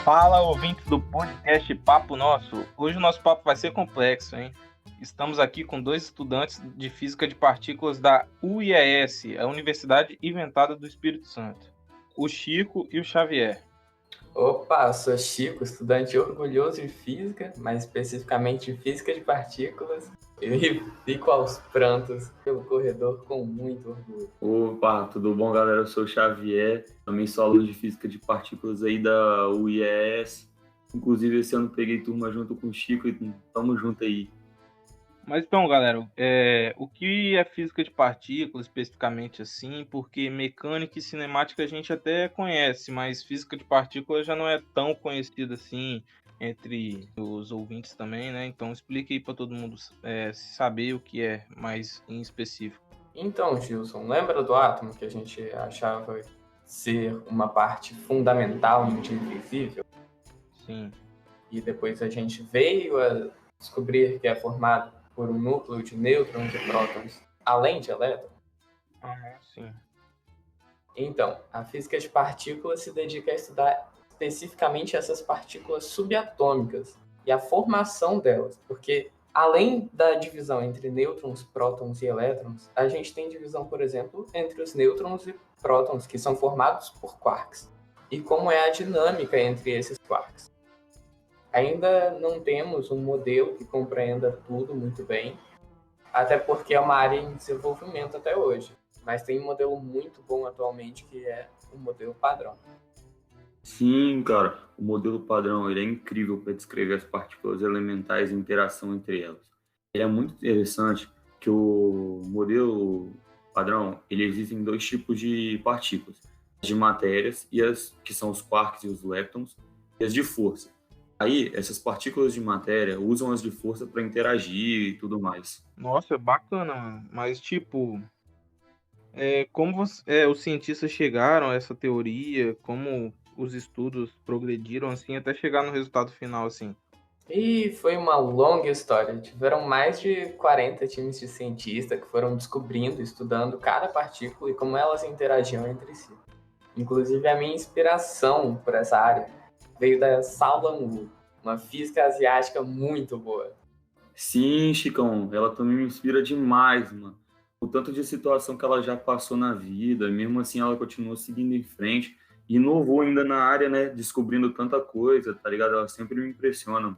Fala, ouvintes do podcast Papo Nosso. Hoje o nosso papo vai ser complexo, hein? Estamos aqui com dois estudantes de Física de Partículas da UIES, a Universidade Inventada do Espírito Santo, o Chico e o Xavier. Opa, sou Chico, estudante orgulhoso de física, mais especificamente de física de partículas, e fico aos prantos pelo corredor com muito orgulho. Opa, tudo bom, galera? Eu sou o Xavier, também sou aluno de Física de Partículas aí da UIES. Inclusive, esse ano peguei turma junto com o Chico e tamo junto aí. Mas então, galera, o que é física de partículas especificamente assim? Porque mecânica e cinemática a gente até conhece, mas física de partículas já não é tão conhecida assim entre os ouvintes também, né? Então explique aí para todo mundo saber o que é mais em específico. Então, Gilson, lembra do átomo que a gente achava ser uma parte fundamental no invisível? Sim. E depois a gente veio a descobrir que é formado por um núcleo de nêutrons e prótons, além de elétrons? Sim. Então, a física de partículas se dedica a estudar especificamente essas partículas subatômicas e a formação delas, porque além da divisão entre nêutrons, prótons e elétrons, a gente tem divisão, por exemplo, entre os nêutrons e prótons, que são formados por quarks, e como é a dinâmica entre esses quarks. Ainda não temos um modelo que compreenda tudo muito bem, até porque é uma área em desenvolvimento até hoje. Mas tem um modelo muito bom atualmente, que é o modelo padrão. Sim, cara, o modelo padrão ele é incrível para descrever as partículas elementais e a interação entre elas. Ele é muito interessante que o modelo padrão, ele existe em dois tipos de partículas, as de matérias e as que são os quarks e os leptons, e as de força. Aí, essas partículas de matéria usam as de força para interagir e tudo mais. Nossa, bacana, mano. Mas tipo, como os cientistas chegaram a essa teoria, como os estudos progrediram assim até chegar no resultado final assim. E foi uma longa história. Tiveram mais de 40 times de cientistas que foram descobrindo, estudando cada partícula e como elas interagiam entre si. Inclusive, a minha inspiração por essa área veio da Saola Mu, uma física asiática muito boa. Sim, Chicão, ela também me inspira demais, mano. O tanto de situação que ela já passou na vida, mesmo assim ela continuou seguindo em frente e inovou ainda na área, né? Descobrindo tanta coisa, tá ligado? Ela sempre me impressiona, mano.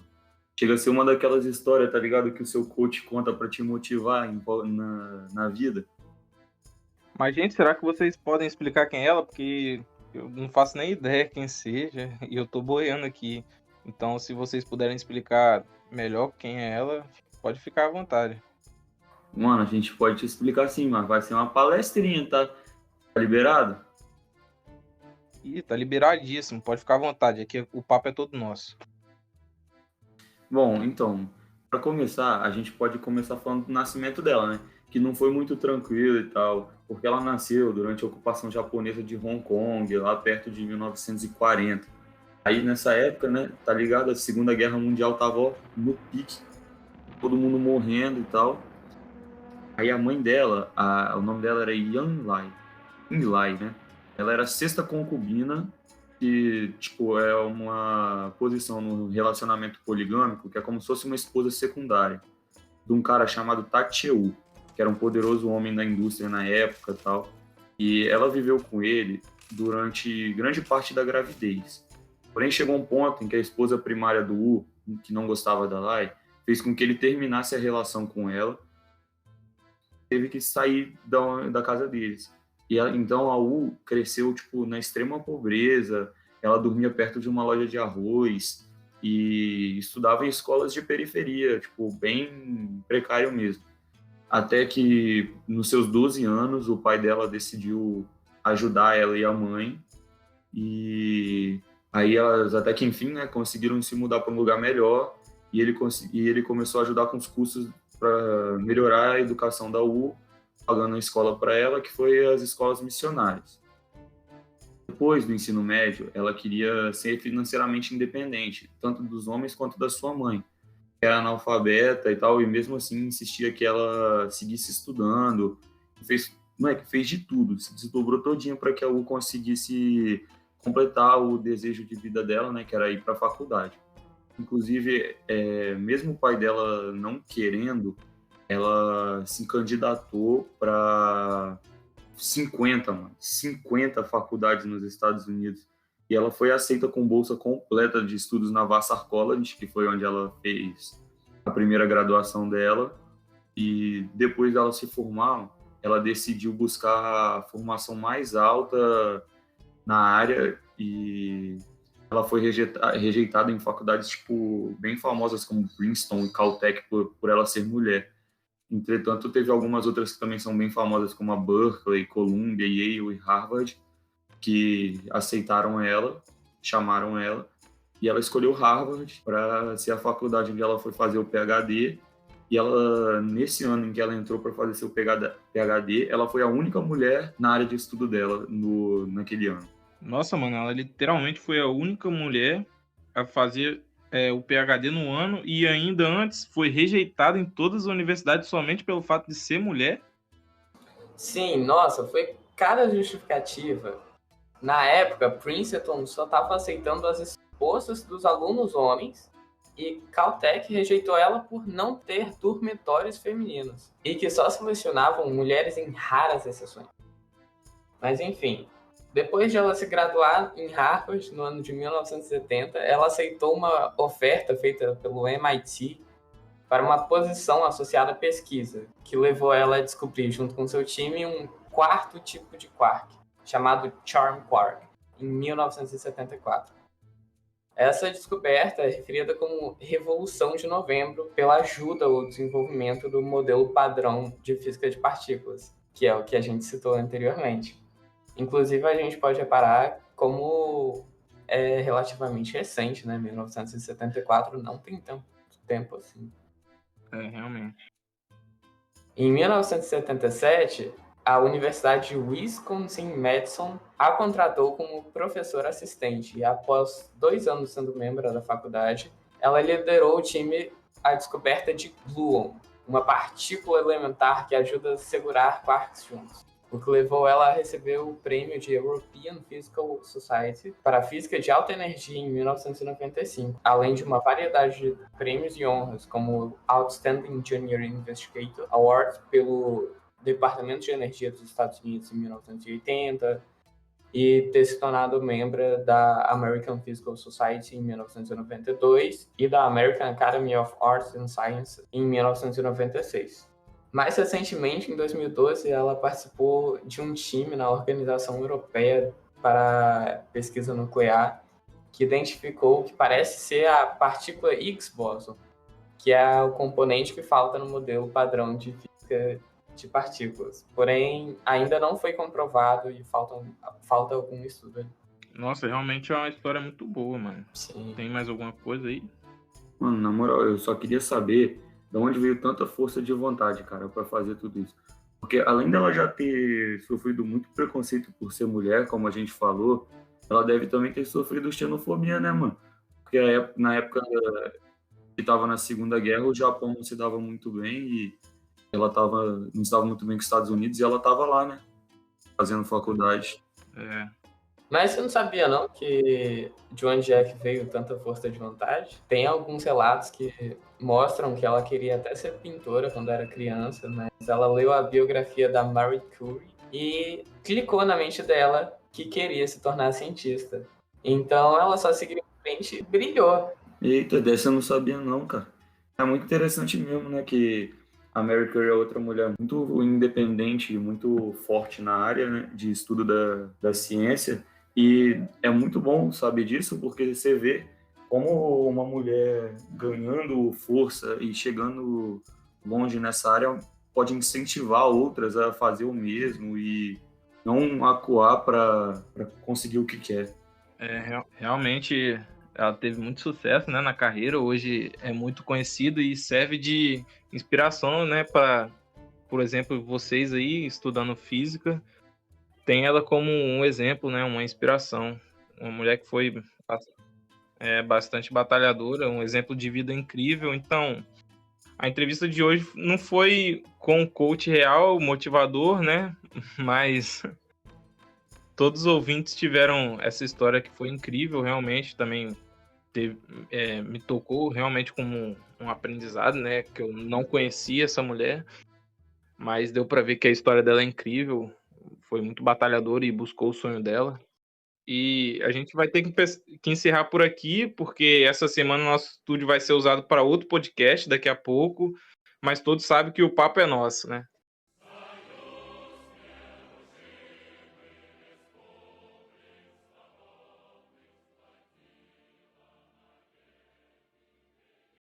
Chega a ser uma daquelas histórias, tá ligado? Que o seu coach conta pra te motivar na vida. Mas, gente, será que vocês podem explicar quem é ela? Porque eu não faço nem ideia quem seja e eu tô boiando aqui. Então, se vocês puderem explicar melhor quem é ela, pode ficar à vontade. Mano, a gente pode te explicar sim, mas vai ser uma palestrinha, tá? Tá liberado? Ih, tá liberadíssimo, pode ficar à vontade. Aqui o papo é todo nosso. Bom, então, para começar, a gente pode começar falando do nascimento dela, né? Que não foi muito tranquilo e tal, porque ela nasceu durante a ocupação japonesa de Hong Kong, lá perto de 1940. Aí nessa época, né, tá ligado? A Segunda Guerra Mundial tava ó, no pique, todo mundo morrendo e tal. Aí a mãe dela, o nome dela era Yan Lai, Ying Lai, né? Ela era a sexta concubina, que, tipo, é uma posição no relacionamento poligâmico, que é como se fosse uma esposa secundária, de um cara chamado Tacheu, que era um poderoso homem da indústria na época e tal. E ela viveu com ele durante grande parte da gravidez. Porém, chegou um ponto em que a esposa primária do Wu, que não gostava da Lai, fez com que ele terminasse a relação com ela, teve que sair da casa deles. E então a U cresceu tipo na extrema pobreza, ela dormia perto de uma loja de arroz e estudava em escolas de periferia, tipo bem precário mesmo. Até que nos seus 12 anos o pai dela decidiu ajudar ela e a mãe e aí elas até que enfim, né, conseguiram se mudar para um lugar melhor e ele começou a ajudar com os custos para melhorar a educação da U, pagando a escola para ela, que foi as escolas missionárias. Depois do ensino médio, ela queria ser financeiramente independente, tanto dos homens quanto da sua mãe, que era analfabeta e tal, e mesmo assim insistia que ela seguisse estudando, fez, não é que fez de tudo, se desdobrou todinha para que a U conseguisse completar o desejo de vida dela, né, que era ir para a faculdade. Inclusive, mesmo o pai dela não querendo, ela se candidatou para 50 faculdades nos Estados Unidos. E ela foi aceita com bolsa completa de estudos na Vassar College, que foi onde ela fez a primeira graduação dela. E depois dela se formar, ela decidiu buscar a formação mais alta na área e ela foi rejeitada em faculdades tipo, bem famosas como Princeton e Caltech por ela ser mulher. Entretanto, teve algumas outras que também são bem famosas, como a Berkeley, Columbia, Yale e Harvard, que aceitaram ela, chamaram ela, e ela escolheu Harvard para ser a faculdade onde ela foi fazer o PhD. E ela, nesse ano em que ela entrou para fazer seu PhD, ela foi a única mulher na área de estudo dela naquele ano. Nossa, mano, ela literalmente foi a única mulher a fazer o PhD no ano e ainda antes foi rejeitada em todas as universidades somente pelo fato de ser mulher. Sim, nossa, foi cada justificativa. Na época, Princeton só estava aceitando as esposas dos alunos homens e Caltech rejeitou ela por não ter dormitórios femininos e que só selecionavam mulheres em raras exceções. Mas enfim, depois de ela se graduar em Harvard no ano de 1970, ela aceitou uma oferta feita pelo MIT para uma posição associada à pesquisa, que levou ela a descobrir, junto com seu time, um quarto tipo de quark, chamado Charm Quark, em 1974. Essa descoberta é referida como Revolução de Novembro pela ajuda ao desenvolvimento do modelo padrão de física de partículas, que é o que a gente citou anteriormente. Inclusive, a gente pode reparar como é relativamente recente, né? 1974 não tem tanto tempo assim. Realmente. Em 1977, a Universidade de Wisconsin-Madison a contratou como professora assistente e, após 2 anos sendo membro da faculdade, ela liderou o time à descoberta de gluon, uma partícula elementar que ajuda a segurar quarks juntos, o que levou ela a receber o prêmio de European Physical Society para a física de alta energia em 1995, além de uma variedade de prêmios e honras, como o Outstanding Junior Investigator Award pelo Departamento de Energia dos Estados Unidos em 1980 e ter se tornado membro da American Physical Society em 1992 e da American Academy of Arts and Sciences em 1996. Mais recentemente, em 2012, ela participou de um time na Organização Europeia para Pesquisa Nuclear que identificou o que parece ser a partícula Higgs-boson, que é o componente que falta no modelo padrão de física de partículas. Porém, ainda não foi comprovado e falta algum estudo. Nossa, realmente é uma história muito boa, mano. Sim. Tem mais alguma coisa aí? Mano, na moral, eu só queria saber de onde veio tanta força de vontade, cara, para fazer tudo isso. Porque além dela já ter sofrido muito preconceito por ser mulher, como a gente falou, ela deve também ter sofrido xenofobia, né, mano? Porque na época que estava na Segunda Guerra, o Japão não se dava muito bem e ela não se dava muito bem com os Estados Unidos e ela estava lá, né? Fazendo faculdade. Mas você não sabia, não, que de onde é que veio tanta força de vontade? Tem alguns relatos que mostram que ela queria até ser pintora quando era criança, mas ela leu a biografia da Marie Curie e clicou na mente dela que queria se tornar cientista. Então ela só seguiu em frente e brilhou. Eita, dessa eu não sabia não, cara. É muito interessante mesmo, né, que a Marie Curie é outra mulher muito independente, muito forte na área, né, de estudo da ciência. E é muito bom saber disso, porque você vê como uma mulher ganhando força e chegando longe nessa área pode incentivar outras a fazer o mesmo e não acuar para conseguir o que quer. Realmente ela teve muito sucesso, né, na carreira. Hoje é muito conhecido e serve de inspiração, né, para, por exemplo, vocês aí estudando física, tem ela como um exemplo, né, uma inspiração. Uma mulher que foi bastante batalhadora, um exemplo de vida incrível. Então, a entrevista de hoje não foi com um coach real, motivador, né, mas todos os ouvintes tiveram essa história que foi incrível, realmente, também me tocou realmente como um aprendizado, né? Que eu não conhecia essa mulher, mas deu para ver que a história dela é incrível, foi muito batalhadora e buscou o sonho dela. E a gente vai ter que encerrar por aqui, porque essa semana o nosso estúdio vai ser usado para outro podcast daqui a pouco, mas todos sabem que o papo é nosso, né?